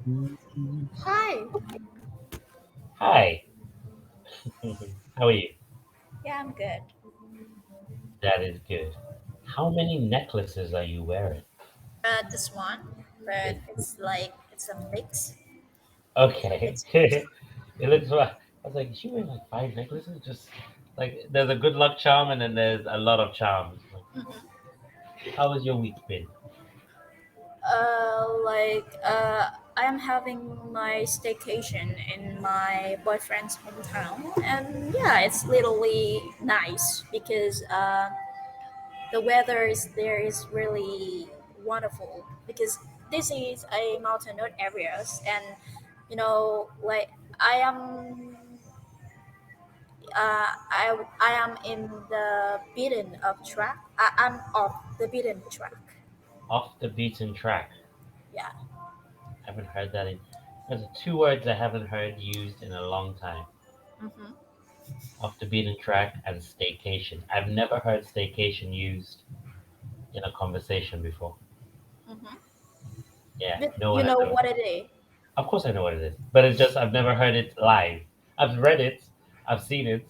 Mm, Hi. Hi, how are you? Yeah, I'm good. That is good. How many necklaces are you wearing? This one, but it's like it's a mix. Okay. It's It looks like I was like, is she wearing like five necklaces? Just like there's a good luck charm and then there's a lot of charms. Like, mhm. how has your week been? I am having my staycation in my boyfriend's hometown, and yeah, it's literally nice because the weather is there is really wonderful because this is a mountainous areas, and like I am I am in the beaten of track. I'm off the beaten track. Off the beaten track. Yeah. I haven't heard that in. There's two words I haven't heard used in a long time. Mm-hmm. Off the beaten track and staycation. I've never heard staycation used in a conversation before. Mm-hmm. Yeah, But no you one has know ever. what it is? Of course, I know what it is, but it's just I've never heard it live. I've read it, I've seen it,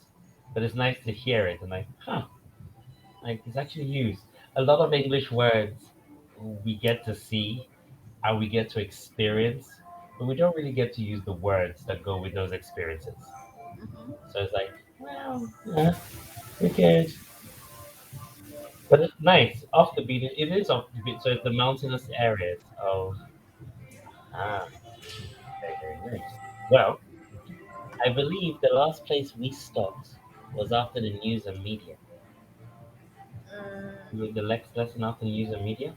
but it's nice to hear it and like, huh, like it's actually used. A lot of English words we get to see and we get to experience, but we don't really get to use the words that go with those experiences. Mm-hmm. So it's like, well, we good, but it's nice. Off the beat, it is off the beat. So it's the mountainous areas of ah, very very nice. Well, I believe the last place we stopped was after the news and media. Mm, With the next lesson after news and media.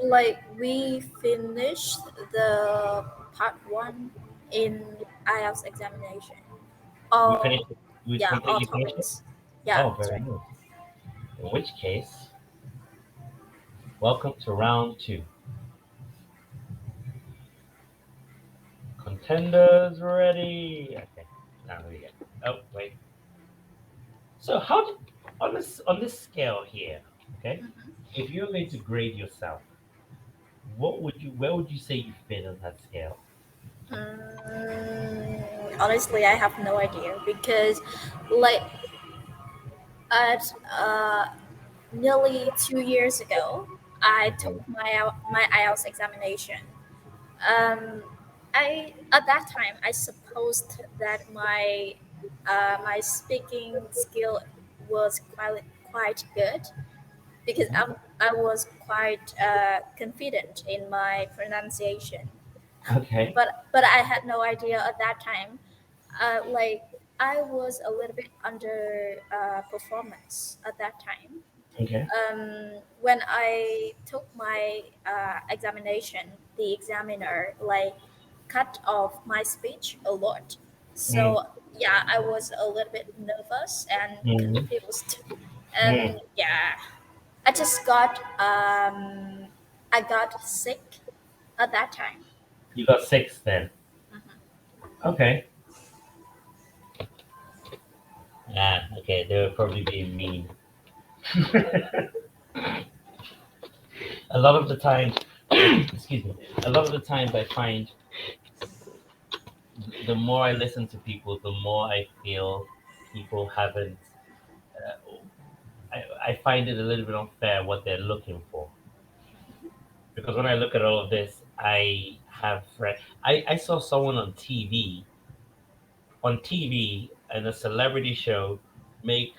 like we finished the part one in IELTS examination. We All finished it. We yeah, all completely finished it. topics. Yeah, Oh, that's very right. nice. In which case, welcome to round two. Contenders ready. Okay, now we go. Oh, wait. So, how did on this scale here? Okay, if you're going to grade yourself, what would you? Where would you say you fit on that scale? Honestly, I have no idea because, like, at nearly 2 years ago, I took Mhm. my IELTS examination. Um, I at that time I supposed that my speaking skill was quite good because Mhm. I was quite confident in my pronunciation. Okay. But I had no idea at that time. Like I was a little bit under performance at that time. Okay. When I took my examination, the examiner like cut off my speech a lot. Mm. So yeah, I was a little bit nervous and Mhm. confused, Mm. and yeah, I just got I got sick at that time. You got six then. Okay. Ah, okay. They were probably being mean. A lot of the time, excuse me. A lot of the times, I find the more I listen to people, the more I feel people haven't. Uh, I find it a little bit unfair what they're looking for because when I look at all of this, I have read. I saw someone on TV and a celebrity show make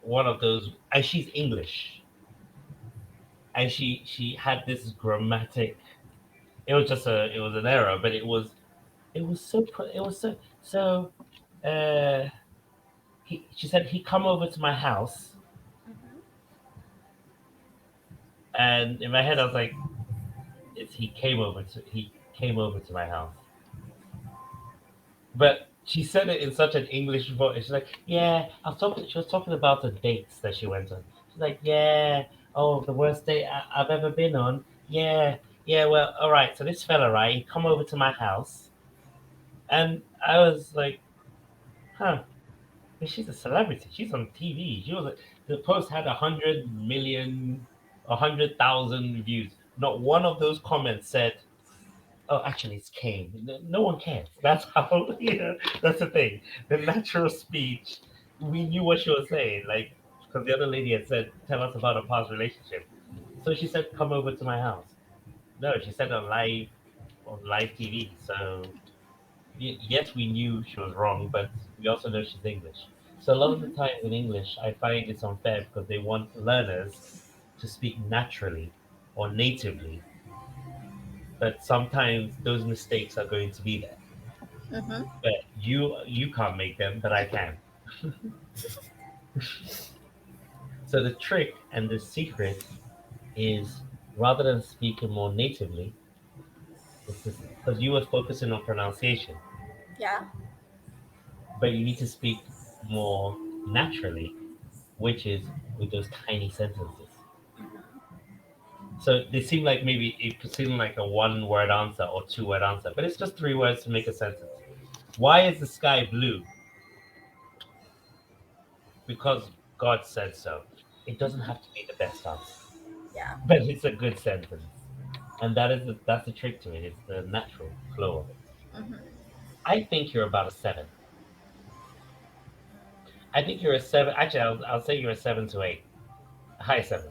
one of those, and she's English, and she had this grammatic. It was an error, but it was so. Uh, she said he come over to my house, and in my head I was like, he came over to my house, but she said it in such an English voice. She's like, yeah, I was talking. She was talking about the dates that she went on. She's like, yeah, oh, the worst date I've ever been on. Yeah, yeah. Well, all right. So this fella, right, he come over to my house, and I was like, huh. But she's a celebrity. She's on TV. The post had 100,000 views. Not one of those comments said, Oh, actually, it's came. No one cares. That's how, that's the thing. The natural speech, we knew what she was saying. Like, because the other lady had said, tell us about a past relationship. So she said, come over to my house. No, she said on live TV. So, yes, we knew she was wrong, but we also know she's English. So, a lot of the Mm-hmm. times in English, I find it's unfair because they want learners to speak naturally or natively, but sometimes those mistakes are going to be there. Mm-hmm. But you can't make them, but I can. So the trick and the secret is, rather than speaking more natively, it's because you were focusing on pronunciation, Yeah. but you need to speak more naturally, which is with those tiny sentences. So they seem like maybe it could seem like a one-word answer or two-word answer, but it's just three words to make a sentence. Why is the sky blue? Because God said so. It doesn't have to be the best answer, Yeah. but it's a good sentence. And that's the trick to it. It's the natural flow of it. Mm-hmm. I think you're about a seven. I think you're a seven. Actually, I'll say you're a 7 to 8, a high seven.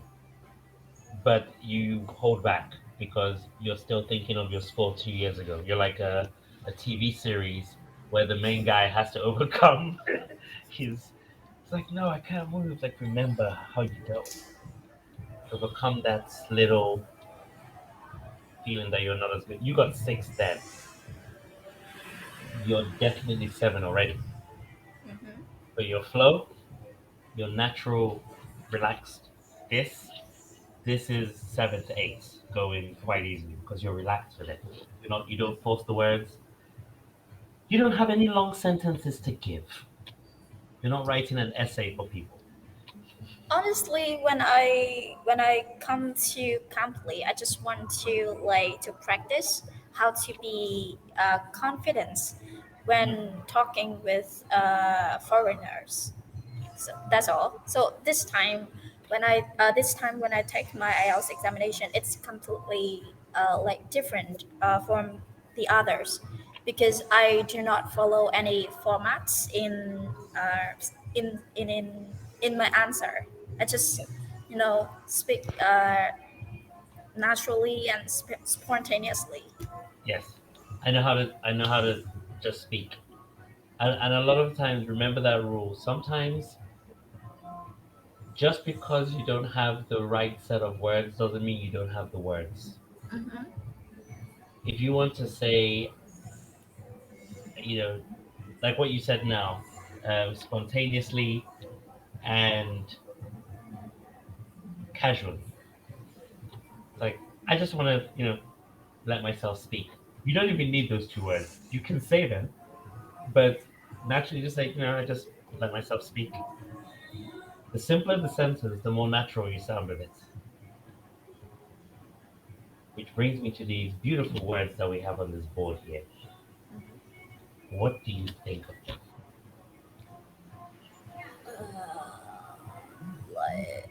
But you hold back because you're still thinking of your score 2 years ago. You're like a TV series where the main guy has to overcome his. It's like, no, I can't move. Like, remember how you dealt with it. Overcome that little feeling that you're not as good. You got 6 then. You're definitely 7 already. Mm-hmm. But your flow, your natural, relaxed. This this is 7 to 8, going quite easily because you're relaxed with it. You don't force the words. You don't have any long sentences to give. You're not writing an essay for people. Honestly, when I come to Camply, I just want to like to practice how to be confident Mm. when talking with foreigners. So that's all. So this time when I take my IELTS examination, it's completely like different from the others because I do not follow any formats in my answer. I just speak naturally and spontaneously. Yes, I know how to just speak. And a lot of times, remember that rule. Sometimes just because you don't have the right set of words doesn't mean you don't have the words. Mm-hmm. If you want to say, you know, like what you said now, spontaneously and casually, like, I just want to, let myself speak. You don't even need those two words. You can say them, but naturally, just like, I just let myself speak. The simpler the sentence, the more natural you sound with it. Which brings me to these beautiful words that we have on this board here. What do you think of them? Like,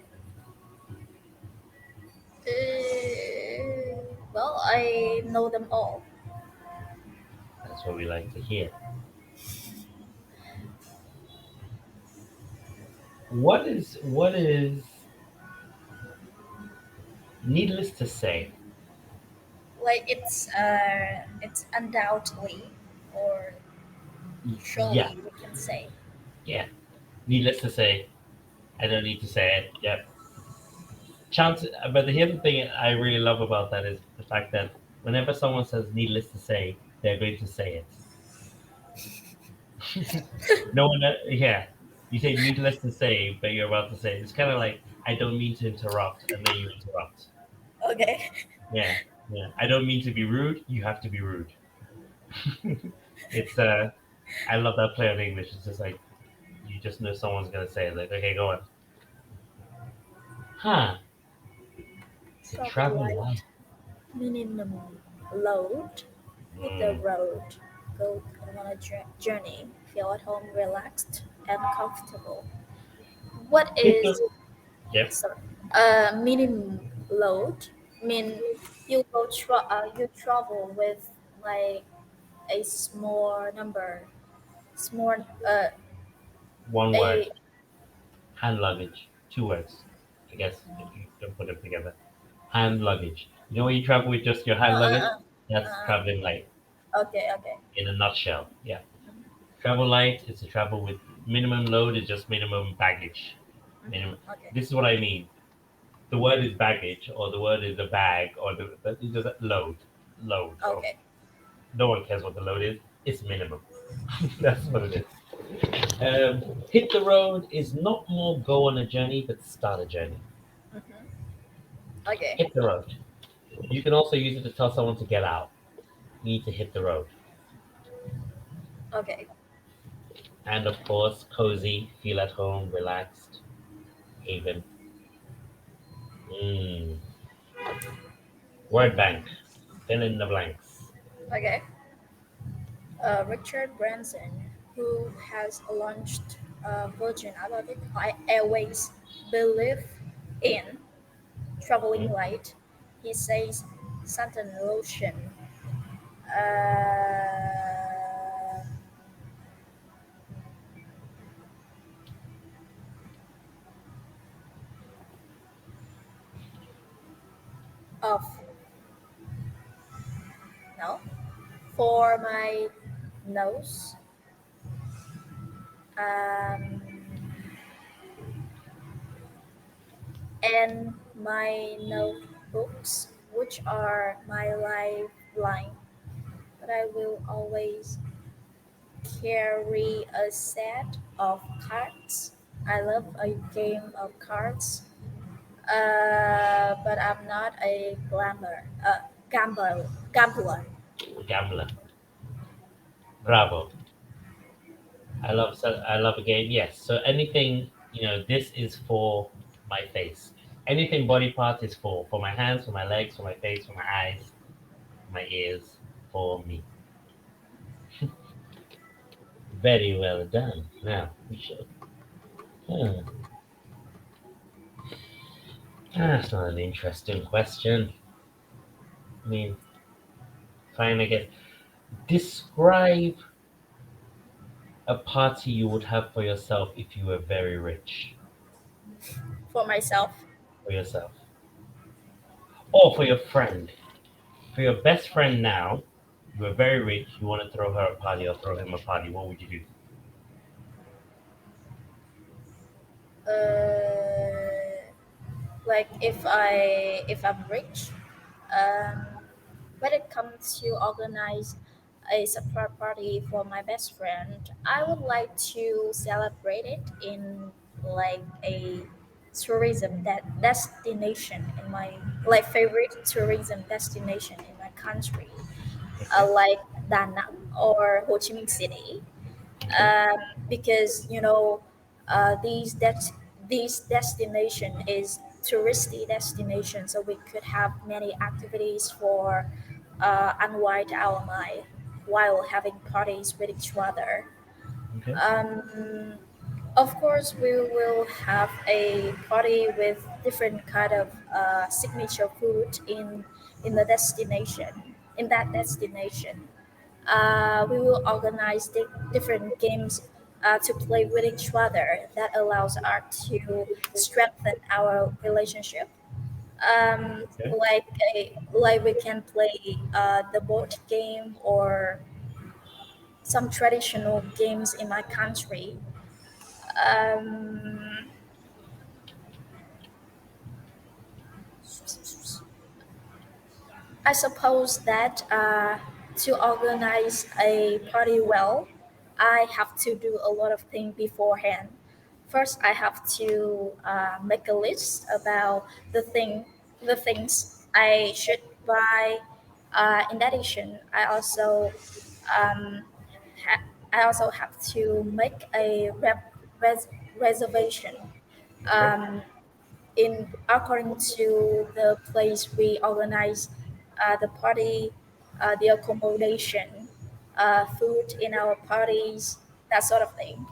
well, I know them all. That's what we like to hear. What is needless to say? Like it's undoubtedly or Yeah, surely we can say. yeah. Needless to say, I don't need to say it. Yep. Chance, but here's the thing I really love about that is the fact that whenever someone says needless to say, they're going to say it. No one, yeah. You say needless to say, but you're about to say it. It's kind of like, I don't mean to interrupt, and then you interrupt. Okay. Yeah, yeah. I don't mean to be rude. You have to be rude. It's I love that play on English. It's just like you just know someone's gonna say it. Like, okay, go on. Huh? To Travel travel light. light, minimum load, hit the Mm. road, go on a journey, feel at home, relaxed and comfortable. What Hit the. is Yep. sorry? Minimum load mean you travel with like a small number, small One word. a Hand luggage. Two words. I guess if you can put them together. Hand luggage. You know when you travel with just your uh, hand luggage? uh, That's uh, traveling light okay, okay. in a nutshell. Yeah. Travel light is to travel with minimum load is just minimum baggage. Minimum. Okay, This is what I mean. The word is baggage, or the word is a bag, or it's just load. Load of. okay, No one cares what the load is. It's minimum. That's what it is. Hit the road is not more go on a journey, but start a journey. okay, Hit the road. You can also use it to tell someone to get out. You need to hit the road. okay. And of course, cozy, feel at home, relaxed, haven. Mm. Word bank. Fill in the blanks. Okay. Richard Branson, who has launched Virgin Atlantic Airways, believe in traveling Mm. light. He says certain lotion uh, of no for my nose. Um, and my notebooks, which are my lifeline. But I will always carry a set of cards. I love a game of cards, but I'm not a gambler. Gambler. Bravo. I love a game. Yes. So anything, this is for my face. Anything body part is for my hands, for my legs, for my face, for my eyes, my ears, for me. Very well done. Now we should. Hmm, that's not an interesting question. I mean, trying to get describe a party you would have for yourself if you were very rich. For myself. For yourself, or for your friend, for your best friend now. You are very rich. You want to throw her a party or throw him a party. What would you do? Uh, like if I'm rich, um, when it comes to organize a surprise party for my best friend, I would like to celebrate it in like a tourism destination in my like favorite tourism destination in my country, Okay. like Da Nang or Ho Chi Minh City, Okay. um, because these destination is touristy destination, so we could have many activities for unwind our mind while having parties with each other. Okay. Um, of course, we will have a party with different kind of signature food in the destination in that destination. We will organize different games to play with each other that allows us to strengthen our relationship. Okay. Like we can play the board game or some traditional games in my country. Um, I suppose that to organize a party well, I have to do a lot of things beforehand. First, I have to make a list about the things I should buy. In addition, um, I also have to make a reservation Okay. um, in according to the place we organize the party, the accommodation, food in our parties, that sort of thing.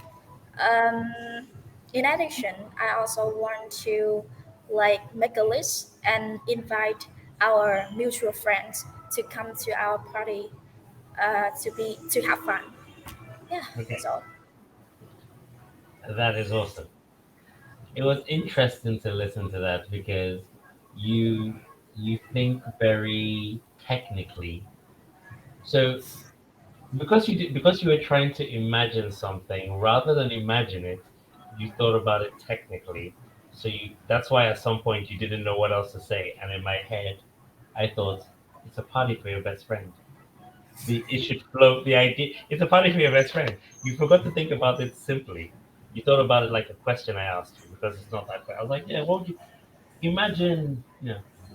Um, in addition, I also want to like make a list and invite our mutual friends to come to our party to have fun. Yeah, Okay. that's all. That is awesome. It was interesting to listen to that because you you think very technically. So because you were trying to imagine something rather than imagine it, you thought about it technically. So that's why at some point you didn't know what else to say. And in my head, I thought it's a party for your best friend. It should flow. The idea it's a party for your best friend. You forgot to think about it simply. You thought about it like a question I asked you because it's not that. I was like, yeah, what would you imagine?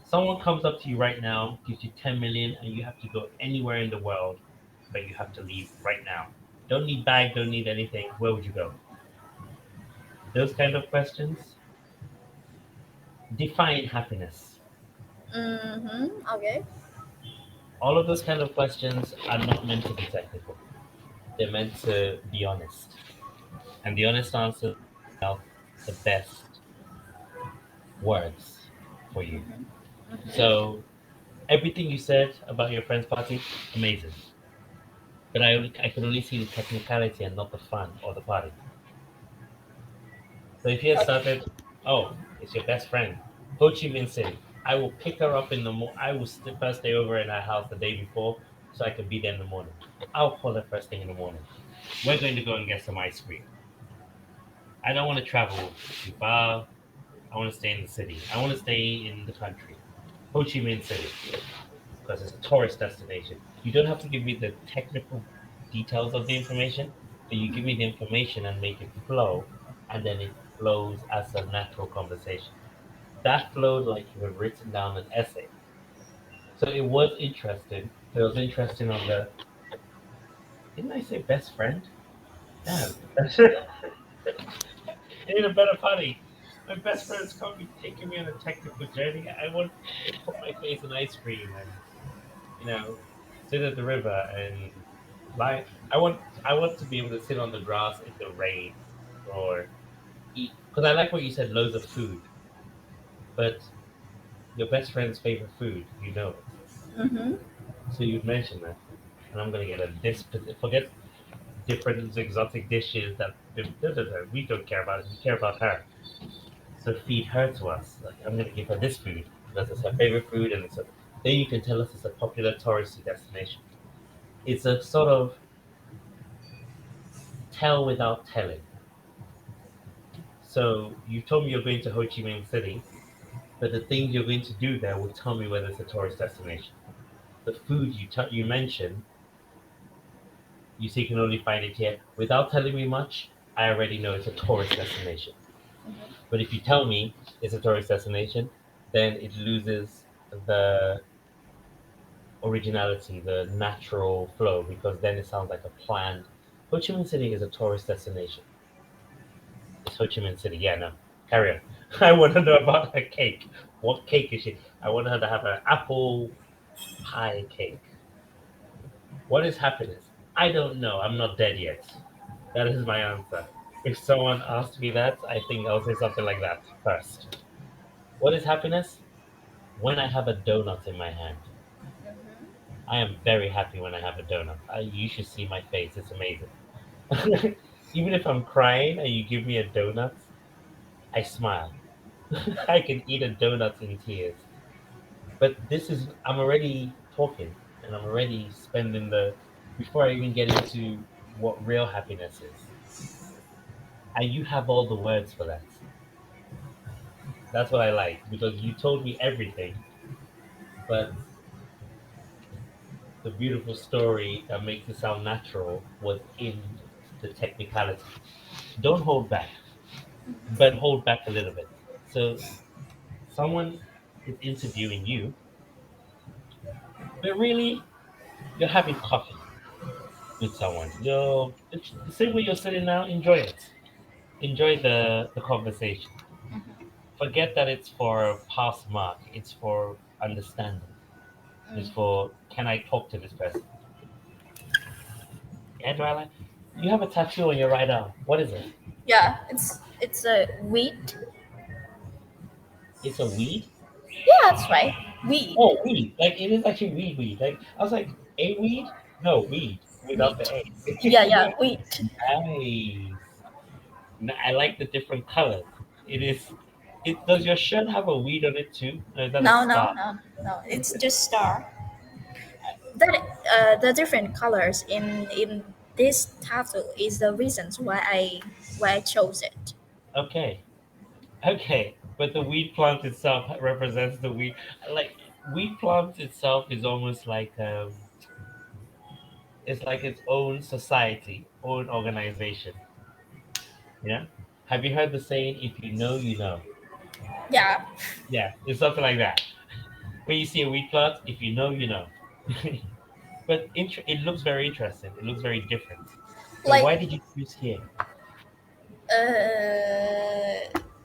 Someone comes up to you right now, gives you 10 million, and you have to go anywhere in the world, but you have to leave right now. Don't need bag, don't need anything. Where would you go? Those kind of questions. Define happiness. Okay. All of those kind of questions are not meant to be technical. They're meant to be honest. And the honest answer are the best words for you. So everything you said about your friend's party, amazing. But I can only see the technicality and not the fun or the party. So if you had started, oh, it's your best friend, Ho Chi Minh City. I will pick her up in the morning. I will first stay over in her house the day before so I can be there in the morning. I'll call her first thing in the morning. We're going to go and get some ice cream. I don't want to travel too far. I want to stay in the city. I want to stay in the country. Ho Chi Minh City. Because it's a tourist destination. You don't have to give me the technical details of the information, but you give me the information and make it flow, and then it flows as a natural conversation. That flowed like you had written down an essay. So it was interesting. It was interesting on the. Didn't I say best friend? Damn. I need a better party. My best friend's coming, taking me on a technical journey. I want to put my face in ice cream and sit at the river and lie. I want to be able to sit on the grass in the rain or eat because I like what you said, loads of food. But your best friend's favorite food, you know it. Mm-hmm. So you'd mention that, and I'm gonna get a this. Forget different exotic dishes that we don't care about. We care about her. So feed her to us. Like I'm gonna give her this food because it's her favorite food, and then you can tell us it's a popular touristy destination. It's a sort of tell without telling. So you told me you're going to Ho Chi Minh City, but the things you're going to do there will tell me whether it's a tourist destination. The food you mentioned, you say you can only find it here without telling me much. I already know it's a tourist destination. But if you tell me it's a tourist destination, then it loses the originality, the natural flow, because then it sounds like a planned. Ho Chi Minh City is a tourist destination. It's Ho Chi Minh City. Yeah, no. Carry on. I want to know about her cake. What cake is she? I want her to have an apple pie cake. What is happiness? I don't know. I'm not dead yet. That is my answer. If someone asked me that, I think I'll say something like that first. What is happiness? When I have a donut in my hand. I am very happy when I have a donut. You should see my face. It's amazing. Even if I'm crying and you give me a donut, I smile. I can eat a donut in tears. But I'm already talking and I'm already spending before I even get into what real happiness is. And you have all the words for that. That's what I like because you told me everything, but the beautiful story that makes it sound natural was in the technicality. Don't hold back, but hold back a little bit. So someone is interviewing you, but really you're having coffee with someone. The same way you're sitting now, enjoy it. Enjoy the conversation. Forget that it's for pass mark. It's for understanding. It's for can I talk to this person? Yeah, Dwala, you have a tattoo on your right arm. What is it? Yeah, it's a wheat. It's a weed. Yeah, that's right. Weed. Oh, weed. Like it is actually weed. Like I was like, a weed? No, weed without Weed. the A. Yeah, yeah, weed. Nice. I like the different colors. It is. It does your shirt have a weed on it too? No, is that a No, no, star? no, no. It's just star. That the different colors in this tattoo is the reasons why I chose it. Okay, okay. But the weed plant itself represents the weed. Like weed plant itself is almost like it's like its own society, own organization. Yeah. Have you heard the saying, "If you know, you know"? Yeah, Yeah, it's something like that. When you see a wheat plant, if you know, you know. But it looks very interesting. It looks very different. So like why did you choose here?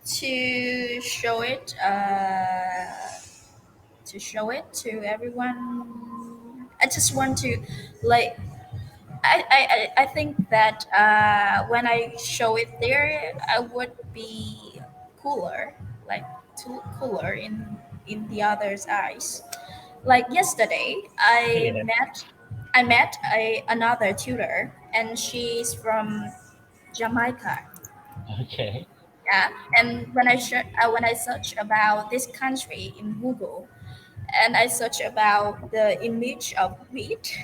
to show it to show it to everyone. I just want to like I think that when I show it there, I would be cooler, like too cooler in the other's eyes. Like yesterday, Yeah. I met another tutor, and she's from Jamaica. Okay. Yeah, and when I search about this country in Google, and I search about the image of wheat.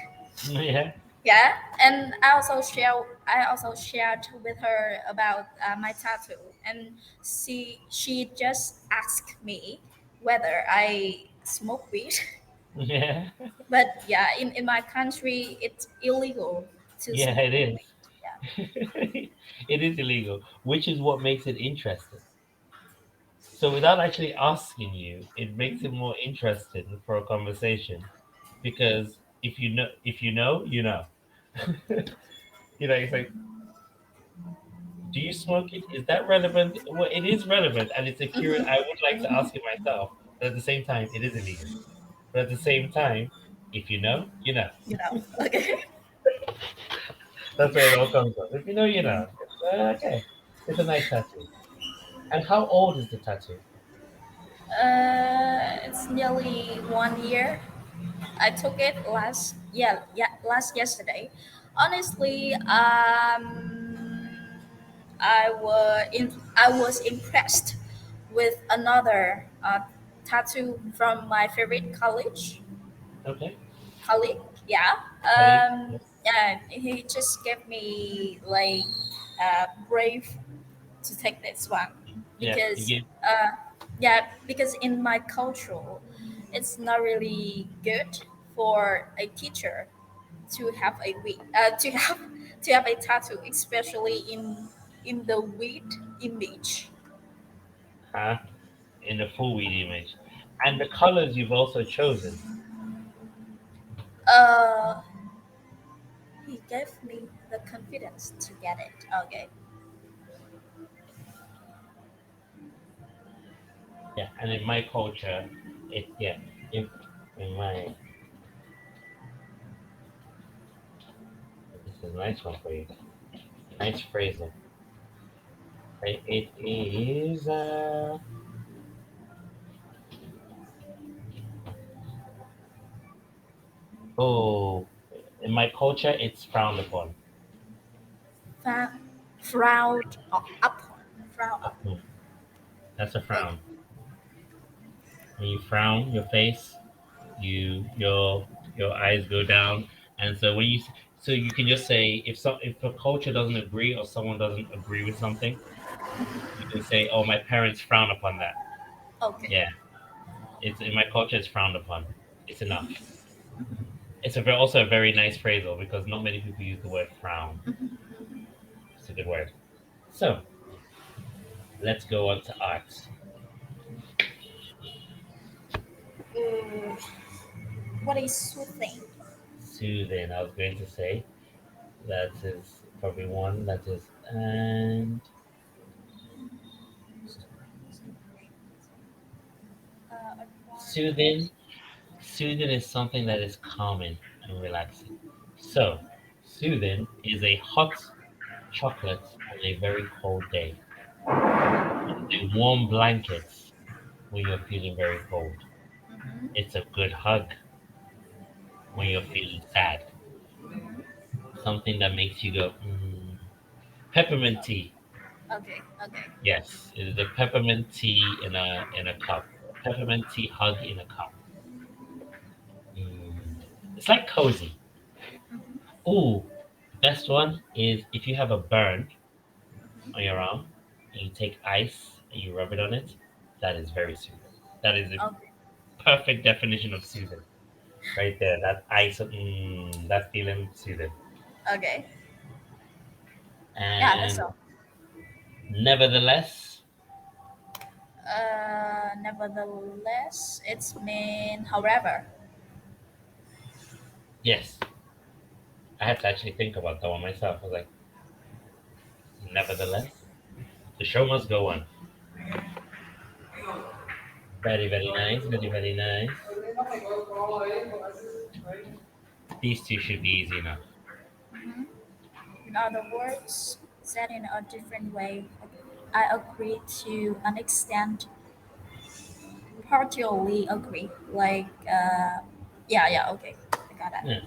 Yeah. Yeah, and I also shared with her about my tattoo, and she just asked me whether I smoke weed. Yeah. But yeah, in my country, it's illegal to Yeah, smoke it is. weed. Yeah. It is illegal, which is what makes it interesting. So without actually asking you, it makes it more interesting for a conversation because if you know, you know. It's like, do you smoke it? Is that relevant? Well, it is relevant, and it's a curious. I would like to ask it myself, but at the same time, it is illegal. But at the same time, if you know, you know. You know. Okay. That's where it all comes from. If you know, you know. Okay, it's a nice tattoo. And how old is the tattoo? It's nearly 1 year. I took it last yesterday. Honestly, I was impressed with another tattoo from my favorite Okay, colleague. Yeah. colleague. Yes. Yeah. He just gave me like brave to take this one Yeah. because because in my culture it's not really good for a teacher to have a to have a tattoo, especially in the weed image. Huh? In the full weed image, and the colors you've also chosen. uh he gave me the confidence to get it. Okay. Yeah, and in my culture, in, in my this is a nice one for you. Nice phrasing. Right? It is. Oh, in my culture, it's frowned upon. Fa- Frowned upon. Frown up. Hmm, that's a Okay. frown. When you frown, your face, your eyes go down, and so so you can just say if a culture doesn't agree or someone doesn't agree with something, you can say, "Oh, my parents frown upon that." Okay. Yeah, it's in my culture, it's frowned upon. It's enough. It's also a very nice phrasal because not many people use the word frown. It's a good word. So let's go on to art. Uh, what is soothing? Soothing. I was going to say that is probably one that is and Advice. soothing. Soothing is something that is calming and relaxing. So soothing is a hot chocolate on a very cold day. A warm blankets when you're feeling very cold. It's a good hug when you're feeling sad. Something that makes you go, peppermint tea. Okay. Okay. Yes, it is a peppermint tea in a cup. Peppermint tea hug in a cup. Mm. It's like cozy. Ooh, best one is if you have a burn on your arm and you take ice and you rub it on it. That is very soothing. That is a Okay. perfect definition of soothing right there. That ice, that feeling soothing. Okay. Yeah, that's And all. nevertheless, Nevertheless, it's mean however. yes, I had to actually think about that one myself. I was like, nevertheless, the show must go on. Very, very nice. Very, very nice. These two should be easy enough. Mhm. In other words, said in a different way, I agree to an extent, partially agree. Like, yeah, okay, I got that. Yeah.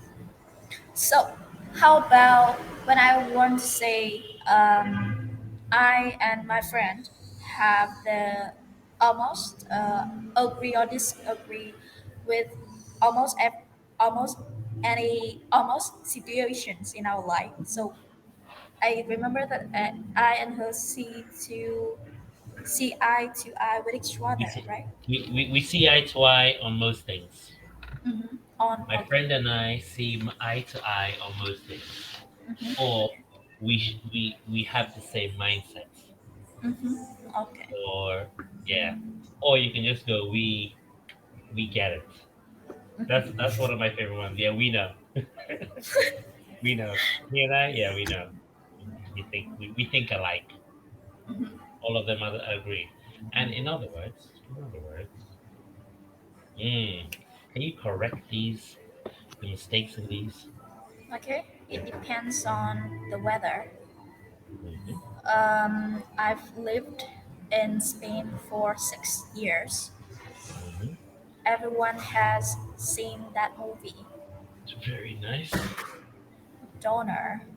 So, how about when I want to say, I and my friend have the almost agree or disagree with almost almost almost situations in our life. So I remember that I and her see eye to eye with each We other, see, right? we see eye to eye on most things. On My okay. friend and I see eye to eye on most things. Mm-hmm. Or we have the same mindset. Mm-hmm. Okay. Or yeah. Or you can just go, we get it. That's one of my favorite ones. Yeah, we know. We know. Me and I, yeah, we know. We think alike. All of them are agree. And in other words, can you correct the mistakes in these? Okay. It depends on the weather. Hmm. I've lived in Spain for 6 years. Hmm. Everyone has seen that movie. It's very nice. Donor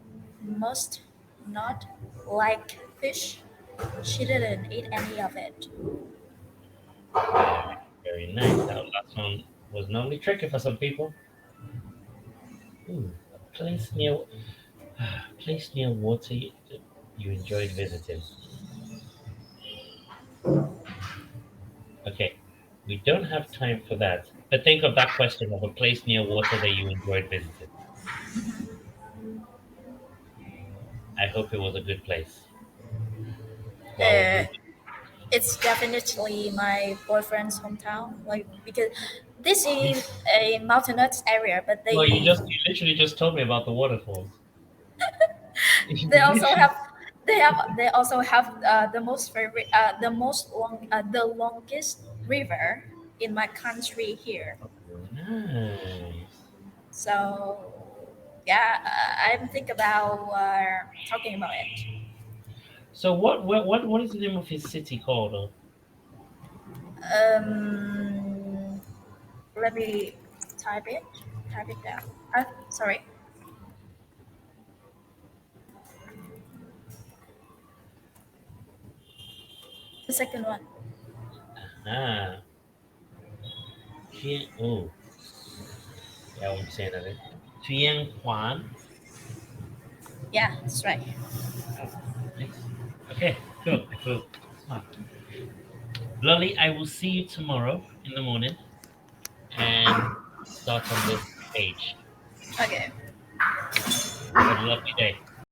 must not like fish. She didn't eat any of it. Very, very nice. That last one was normally tricky for some people. A place near water you enjoyed visiting. Okay, we don't have time for that. But think of that question of a place near water that you enjoyed visiting. I hope it was a good place. What would Uh, you? it's definitely my boyfriend's hometown. Like because this You, is a mountainous area, but well, you literally just told me about the waterfalls. they also Literally. have they also have the most favorite the most long the longest river in my country here. Nice. So yeah, I'm think about talking about it. So what is the name of his city called? Um, let me type it. Type it down. Sorry, the second one. Ah, oh, yeah, I'm saying it. Tuyen Huan. Yeah, that's right. Oh, nice. Okay, cool, cool. Smart. Lolly, I will see you tomorrow in the morning and start on this page. Okay. Have a lovely day.